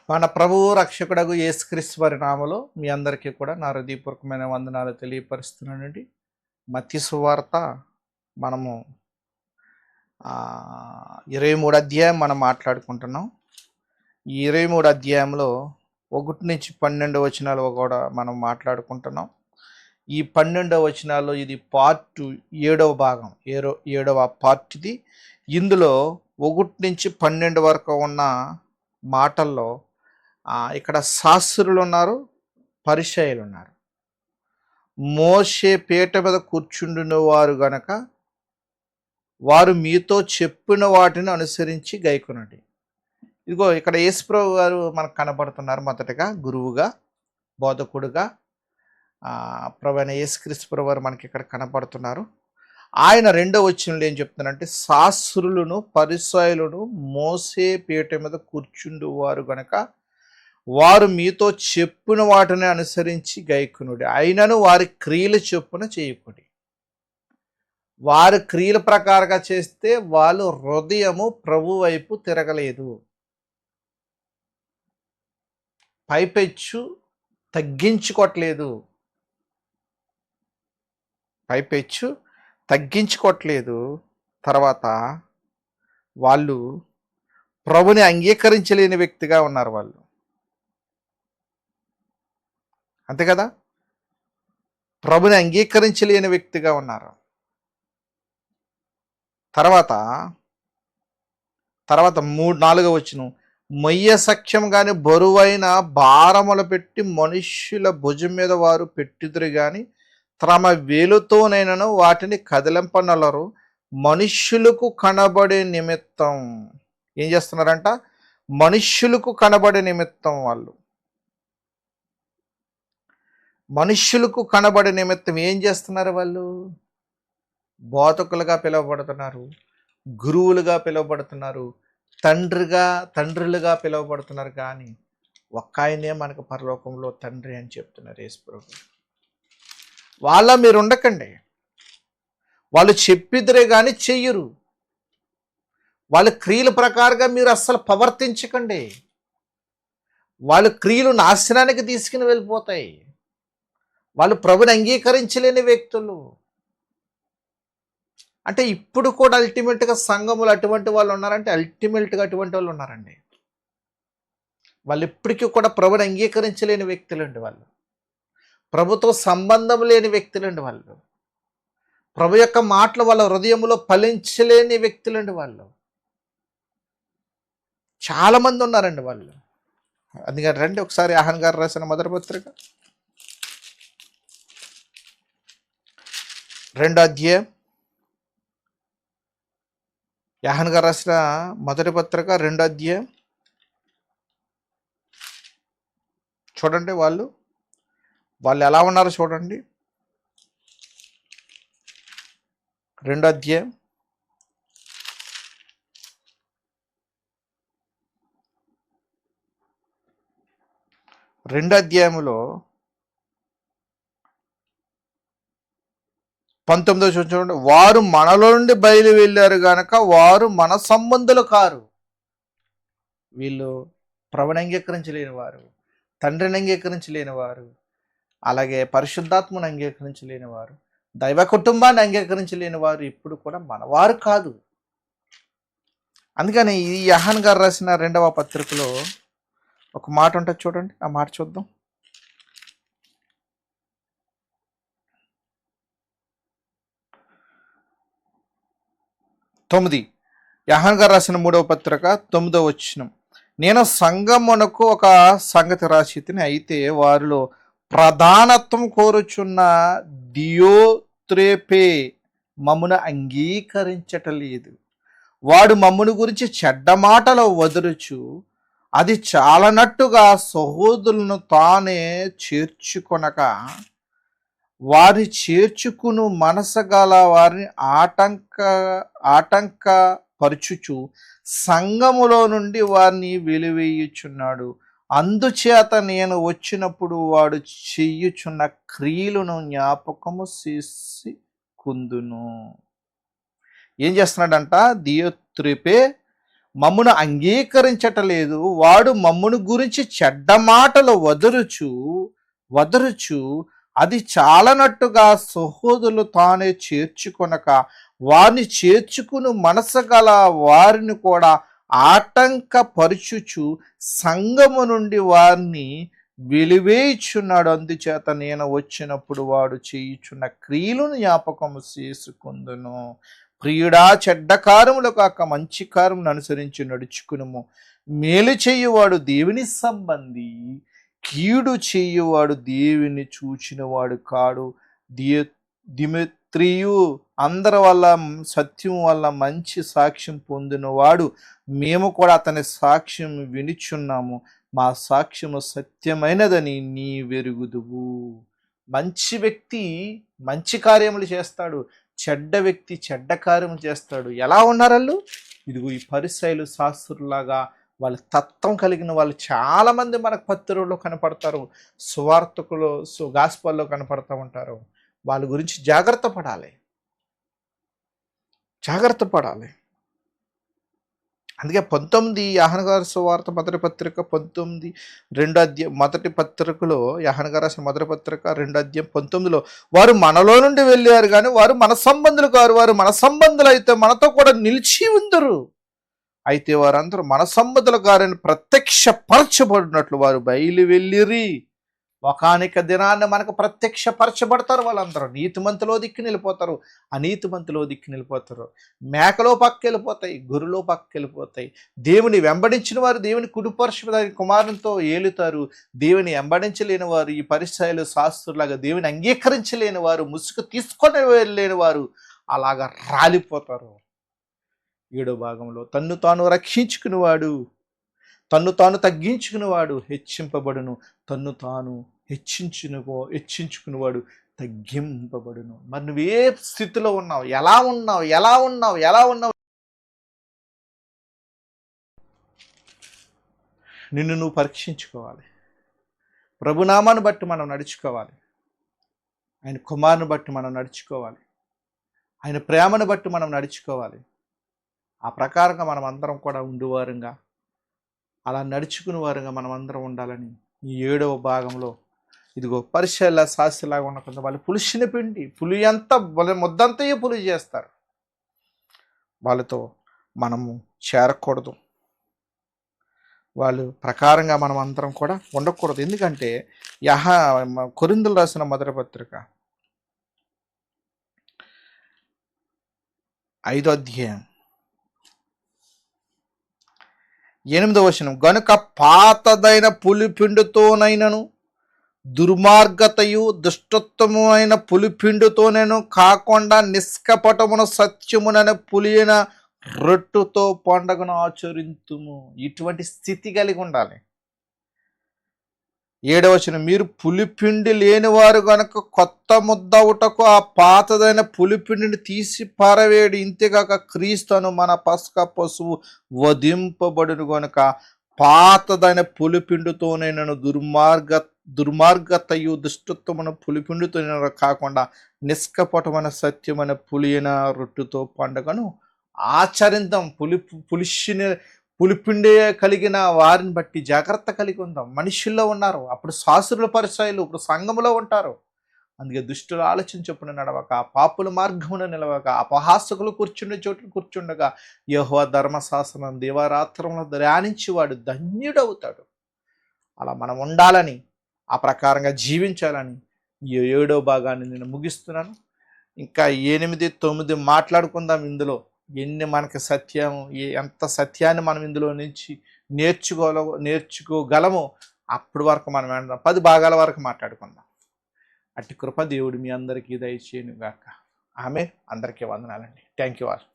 మన ప్రభువు రక్షకుడగు యేసుక్రీస్తు వారి నామములో మీ అందరికీ కూడా నా హృదయపూర్వకమైన వందనాలు తెలియపరుస్తున్నానండి. మత్తయి సువార్త మనము 23 అధ్యాయం మనం మాట్లాడుకుంటున్నాం. ఈ 23 అధ్యాయంలో 1 నుంచి 12 వచనాలు కూడా మనం మాట్లాడుకుంటున్నాం. ఈ 12 వచనాల్లో ఇది పార్ట్ 7వ భాగం, 7వ పార్ట్ ఇది. ఇందులో 1 నుంచి 12 వరకు ఉన్న మాటల్లో ఇక్కడ శాస్త్రులు ఉన్నారు, పరిసయ్యులు ఉన్నారు. మోషే పీట మీద కూర్చుండిన వారు గనక వారు మీతో చెప్పిన వాటిని అనుసరించి గైకొనండి. ఇదిగో ఇక్కడ యేసుప్రభు గారు మనకు కనబడుతున్నారు. మొదటగా గురువుగా, బోధకుడుగా ప్రభువైన యేసుక్రీస్తు ప్రభు వారు మనకి ఇక్కడ కనబడుతున్నారు. ఆయన రెండో వచనంలో ఏం చెప్తున్నారంటే, శాస్త్రులను పరిసయ్యులను మోసే పీట మీద కూర్చుండువారు గనక వారు మీతో చెప్పిన వాటిని అనుసరించి గైకొనుడి, అయినను వారి క్రియల చొప్పున చేయకుడి. వారి క్రియల ప్రకారంగా చేస్తే వాళ్ళు హృదయము ప్రభు వైపు తిరగలేదు. పైపెచ్చు తగ్గించుకోవట్లేదు, తర్వాత వాళ్ళు ప్రభుని అంగీకరించలేని వ్యక్తిగా ఉన్నారు. వాళ్ళు అంతే కదా, ప్రభుని అంగీకరించలేని వ్యక్తిగా ఉన్నారు. తర్వాత 4వ వచనం, మొయ్య సఖ్యం గాని బరువైన భారములు పెట్టి మనుష్యుల భుజం మీద వారు పెట్టుదురు గాని తమ వేలుతోనైనను వాటిని కదిలింపనలరు. మనుష్యులకు కనబడే నిమిత్తం ఏం చేస్తున్నారంట? మనుష్యులకు కనబడే నిమిత్తం మనుష్యులకు కనబడే నిమిత్తం ఏం చేస్తున్నారు? వాళ్ళు బోధకులుగా పిలువబడుతున్నారు, గురువులుగా పిలువబడుతున్నారు, తండ్రులుగా పిలువబడుతున్నారు. కానీ ఒక్క ఆయనే మనకు పరలోకంలో తండ్రి అని చెప్తున్నారు యేసుప్రభు. వాళ్ళ మీరు ఉండకండి. వాళ్ళు చెప్పిద్దరే కానీ చెయ్యరు. వాళ్ళ క్రియల ప్రకారంగా మీరు అస్సలు ప్రవర్తించకండి. వాళ్ళ క్రియలు నాశనానికి తీసుకుని వెళ్ళిపోతాయి. వాళ్ళు ప్రభుని అంగీకరించలేని వ్యక్తులు. అంటే ఇప్పుడు కూడా అల్టిమేట్గా సంఘములు అటువంటి వాళ్ళు ఉన్నారంటే అల్టిమేట్గా అటువంటి వాళ్ళు ఉన్నారండి. వాళ్ళు ఇప్పటికీ కూడా ప్రభుని అంగీకరించలేని వ్యక్తులండి. వాళ్ళు ప్రభుతో సంబంధం లేని వ్యక్తులండి. వాళ్ళు ప్రభు యొక్క మాటలు వాళ్ళ హృదయంలో ఫలించలేని వ్యక్తులండి. వాళ్ళు చాలామంది ఉన్నారండి. వాళ్ళు అందుకని రండి ఒకసారి యోహాను గారు రాసిన మొదటి పత్రిక 2వ అధ్యాయం, యోహాను గారు రాసిన మొదటి పత్రిక 2వ అధ్యాయం చూడండి. వాళ్ళు ఎలా ఉన్నారో చూడండి. 2వ అధ్యాయం 2వ అధ్యాయంలో 19వ చూడండి. వారు మనలో నుండి బయలు వెళ్ళారు గనక వారు మన సంబంధులు కారు. వీళ్ళు ప్రభుని అంగీకరించలేని వారు, తండ్రిని అంగీకరించలేని వారు, అలాగే పరిశుద్ధాత్మను అంగీకరించలేని వారు, దైవ కుటుంబాన్ని అంగీకరించలేని వారు ఇప్పుడు కూడా మనవారు కాదు. అందుకని ఈ యోహాను గారు రాసిన 2వ పత్రికలో ఒక మాట ఉంటుంది చూడండి. ఆ మాట చూద్దాం. 9 యోహాను గారు రాసిన 3వ పత్రిక 9వ వచనం, నేను సంఘమునకు ఒక సంగతి రాసితిని, అయితే వారిలో ప్రధానత్వం కోరుచున్న దియోత్రేపే మమ్మును అంగీకరించటలేదు. వాడు మమ్మును గురించి చెడ్డ మాటలు వదులుచు అది చాలనట్టుగా సహోదరులను తానే చేర్చుకొనక వారి చేర్చుకును మనసు గల వారిని ఆటంకపరచుచు సంఘములో నుండి వారిని వెలివేయుచున్నాడు. అందుచేత నేను వచ్చినప్పుడు వాడు చెయ్యుచున్న క్రియలను జ్ఞాపకము చేసుకొందును. ఏం చేస్తున్నాడంట? దియోత్రేపే మమ్మును అంగీకరించటలేదు. వాడు మమ్మును గురించి చెడ్డ మాటలు వదరుచు అది చాలనట్టుగా సహోదరులు తానే చేర్చుకొనక వారిని చేర్చుకుని మనసు గల వారిని కూడా ఆటంకపరుచుచు సంఘము నుండి వారిని వెలివేయుచున్నాడు. అందుచేత నేను వచ్చినప్పుడు వాడు చేయుచున్న క్రియలను జ్ఞాపకము చేసుకుందును. ప్రియుడా, చెడ్డ కార్యములు కాక మంచి కార్యములను అనుసరించి నడుచుకునుము. మేలు చేయువాడు దేవుని సంబంధి, కీడు చేయువాడు దేవుని చూచినవాడు కాడు. దిమెత్రియు అందరి వల్ల సత్యం వల్ల మంచి సాక్ష్యం పొందినవాడు. మేము కూడా అతని సాక్ష్యం వినిచున్నాము. మా సాక్ష్యము సత్యమైనదని నీ వెరుగుదువు. మంచి వ్యక్తి మంచి కార్యములు చేస్తాడు, చెడ్డ వ్యక్తి చెడ్డ కార్యములు చేస్తాడు. ఎలా ఉన్నారు వాళ్ళు? ఇదిగో ఈ పరిసయ్యులు శాస్త్రులాగా వాళ్ళ తత్వం కలిగిన వాళ్ళు చాలామంది మనకు పత్రికల్లో కనపడతారు, సువార్తకులు గాస్పల్లో కనపడతా ఉంటారు. వాళ్ళ గురించి జాగ్రత్త పడాలి. అందుకే 19 యోహాను గారి సువార్త మొదటి పత్రిక 19 మొదటి పత్రికలో, యోహాను గారు రాసిన మొదటి పత్రిక 2:19లో వారు మనలో నుండి వెళ్ళారు కానీ వారు మన సంబంధులు కారు. వారు మన సంబంధులు అయితే మనతో కూడా నిలిచి ఉందరు. అయితే వారందరూ మన సంబంధులు కారని ప్రత్యక్షపరచబడినట్లు వారు బయలు వెళ్ళిరి. ఒకానిక దినాన్ని మనకు ప్రత్యక్షపరచబడతారు. వాళ్ళందరూ నీతిమంతులో దిక్కు నిలిపోతారు, అనీతిమంతులో దిక్కు నిలిపోతారు. మేకలో పక్క వెళ్ళిపోతాయి, గొర్రెలో పక్క వెళ్ళిపోతాయి. దేవుని వెంబడించిన వారు దేవుని కుడిపరుష కుమారునితో ఏలుతారు. దేవుని వెంబడించలేని వారు, ఈ పరిసయ్యులు శాస్త్రులాగా దేవుని అంగీకరించలేని వారు, ముసుగు తీసుకొని వెళ్ళలేని వారు అలాగా రాలిపోతారు. 7వ భాగంలో తన్ను తాను రక్షించుకునేవాడు, తన్ను తాను తగ్గించుకునేవాడు హెచ్చింపబడును, తన్ను తాను హెచ్చించుకునేవాడు తగ్గింపబడును. మరి నువ్వే స్థితిలో ఉన్నావు? ఎలా ఉన్నావు? నిన్ను నువ్వు పరీక్షించుకోవాలి. ప్రభునామాన్ని బట్టి మనం నడుచుకోవాలి, ఆయన కుమారుని బట్టి మనం నడుచుకోవాలి, ఆయన ప్రేమను బట్టి మనం నడుచుకోవాలి. ఆ ప్రకారంగా మనం అందరం కూడా ఉండేవారుగా, అలా నడుచుకునే వారుగా మనం అందరం ఉండాలని ఈ 7వ భాగంలో ఇదిగో పరిసయ్యుల శాస్త్రిలాగా ఉన్న కొంత వాళ్ళు పులిసిన పిండి ముద్దంతయే పులి చేస్తారు. వాళ్ళతో మనము చేరకూడదు, వాళ్ళు ప్రకారంగా మనం అందరం కూడా ఉండకూడదు. ఎందుకంటే కొరింథీయులు రాసిన మొదటి పత్రిక 5వ అధ్యాయం 8వ వచనం, గనుక పాతదైన పులిపిండితోనైనను దుర్మార్గతయు దుష్టత్వము అయిన పులిపిండితోనైనా కాకుండా నిష్కపటమున సత్యమునని పులియన రొట్టుతో పండగను ఆచరింతుము. ఇటువంటి స్థితి కలిగి ఉండాలి. 7వ వచనం, మీరు పులిపిండి లేనివారు గనక కొత్త ముద్దవుటకు ఆ పాతదైన పులిపిండిని తీసి పారవేడి. ఇంతేగాక క్రీస్తును మన పస్కా పశువు వధింపబడును గనుక పాతదైన పులిపిండితోనైనను దుర్మార్గతయు దుష్టత్వమున పులిపిండితో కాకుండా నిష్కపటమైన సత్యమైన పులియన రొట్టుతో పండుగను ఆచరిద్దాం. పులిపిండి కలిగిన వారిని బట్టి జాగ్రత్త కలిగి ఉందాం. మనుషుల్లో ఉన్నారు, అప్పుడు శాస్త్రుల పరిసయ్యులు, ఇప్పుడు సంఘములో ఉంటారు. అందుకే దుష్టులు ఆలోచన చొప్పున నడవక, పాపుల మార్గమున నిలవక, అపహాసకులు కూర్చుండే చోటు కూర్చుండగా యెహోవా ధర్మశాస్త్రం దివారాత్రములో ధ్యానించి వాడు ధన్యుడవుతాడు. అలా మనం ఉండాలని, ఆ ప్రకారంగా జీవించాలని ఈ 7వ భాగాన్ని నేను ముగిస్తున్నాను. ఇంకా 8, 9 మాట్లాడుకుందాం. ఇందులో ఎన్ని మనకి ఎంత సత్యాన్ని మనం ఇందులో నుంచి నేర్చుకోగలమో అప్పటి వరకు మనం 10 భాగాల వరకు మాట్లాడుకుందాం. అట్టి కృప దేవుడు మీ అందరికీ దయచేయును గాక. ఆమె. అందరికీ వందనాలండి. Thank you all.